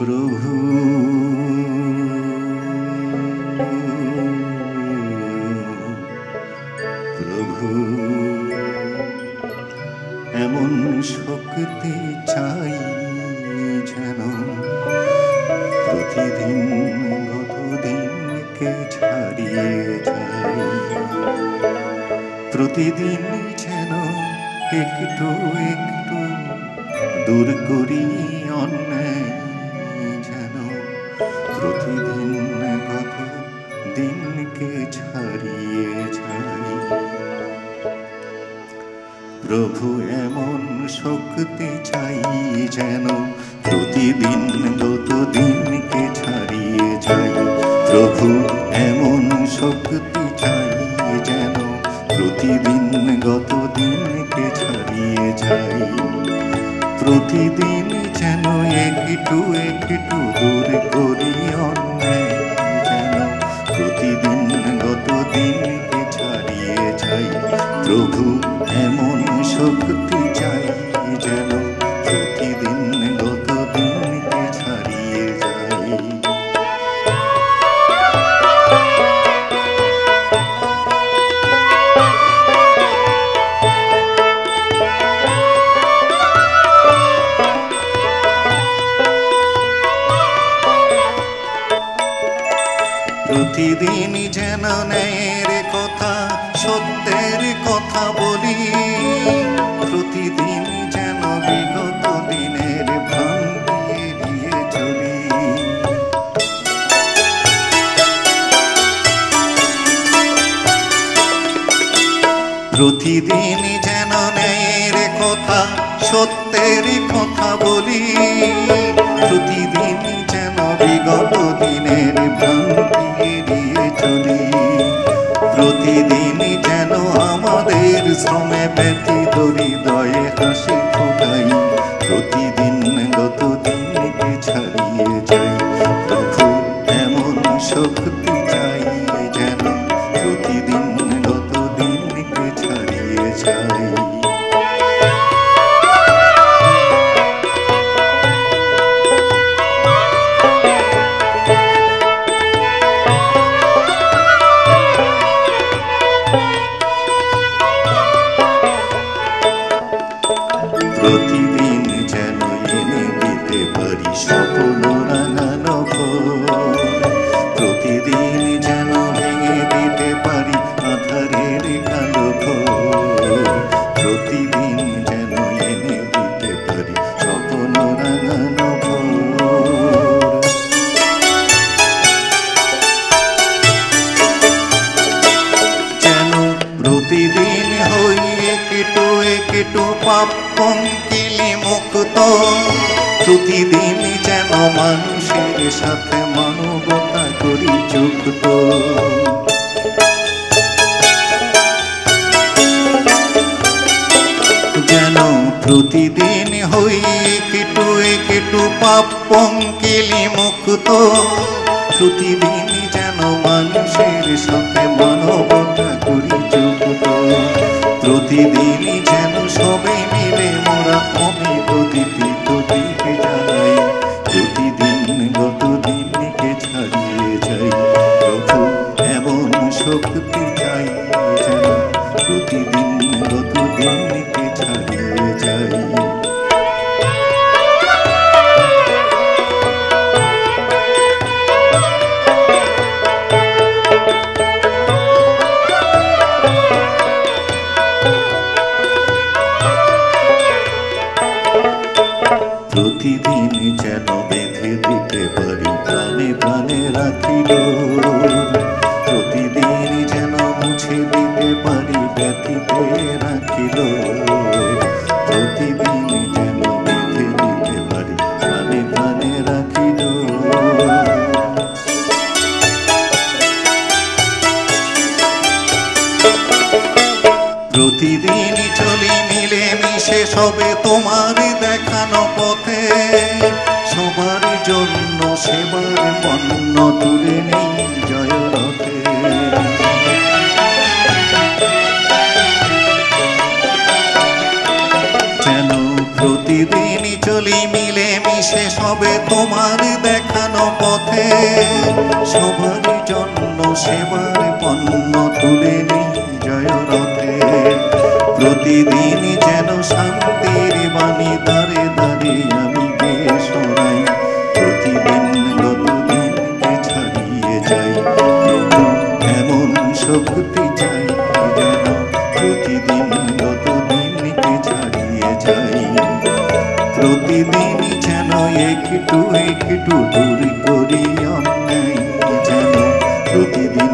প্রভু প্রভু এমন শক্তি চাই যেন প্রতিদিন গত দিনকে ছাড়িয়ে যায়, প্রতিদিন যেন একটু একটু দূর করি অন্যায়, যেন প্রতিদিন গত দিনকে ছাড়িয়ে যায়। প্রভু এমন শক্তি চাই যেন প্রতিদিন গত দিনকে ছাড়িয়ে যায়, প্রভু এমন শক্তি চাই যেন প্রতিদিন গত দিনকে ছাড়িয়ে যায়, প্রতিদিন যেন একটু একটু দূর করি অন্যায়, যেন প্রতিদিন গত দিনকে ছাড়িয়ে যায়। প্রভু এমন শক্তি চাই যেন প্রতিদিন গত দিনকে ছাড়িয়ে যায়। প্রতিদিন যেন ন্যায়ের কথা সত্যের কথা বলি, প্রতিদিন যেন বিগত দিনের ভ্রান্তি এড়িয়ে চলি, প্রতিদিন যেন ন্যায়ের কথা সত্যের কথা বলি, প্রতিদিন যেন বিগত দিনের ভ্রান্তি এড়িয়ে চলি, প্রতিদিন যেন আমাদের শ্রমে ব্যথিত হৃদয়ে হাসি ফোটাই, প্রতিদিন গত দিনকে ছাড়িয়ে যাই। প্রভু এমন শক্তি চাই যেন প্রতিদিন গত দিনকে ছাড়িয়ে যাই। প্রতিদিন যেন এনে দিতে পারি স্বপ্ন রাঙানো ভোর, প্রতিদিন যেন ভেঙে দিতে পারি আধারের কালো ঘোর, প্রতিদিন যেন এনে দিতে পারি স্বপ্ন রাঙানো ভোর। যেন প্রতিদিন হই একটু একটু পাপ পঙ্কিলে মুক্ত, প্রতিদিন যেন মানুষের সাথে মানবতা করি যুক্ত, যেন প্রতিদিন হই একটু একটু পাপ পঙ্কিলে মুক্ত, প্রতিদিন যেন মানুষের সাথে মানবতা করি যুক্ত, প্রতিদিন যেন সবাই মিলে মোরা অমিত দীপিত দিকে জানাই, প্রতিদিন গত দিনকে ছাড়িয়ে যাই। প্রভু এমন শক্তি চাই যেন প্রতিদিন গত দিনকে ছাড়িয়ে যাই। প্রতিদিন যেন বেঁধে দিতে পারি প্রাণে প্রাণে রাখিল, প্রতিদিন যেন মুছে দিতে পারি ব্যথিতে রাখিল, প্রতিদিন যেন বেঁধে দিতে পারি প্রাণে প্রাণে রাখিল। প্রতিদিন চলি মিলে মিশে সবে তোমার দেখানো পথে, সবার জন্য সেবার বন্য তুলে নেই জয় রথে। যেন প্রতিদিন চলি মিলে মিশে সবে তোমার সবারই জন্য সেবার পণ্য তুলে নিই জয় রথে। প্রতিদিন যেন শান্তির বাণী দাঁড়ে দাঁড়ে আমি গেয়ে শোনাই। প্রতিদিন গত দিনকে ছাড়িয়ে যাই, এমন শক্তি চাই যেন প্রতিদিন গত দিনকে ছাড়িয়ে যাই। প্রতিদিন যেন একটু একটু দূর করি অন্যায়, যেন প্রতিদিন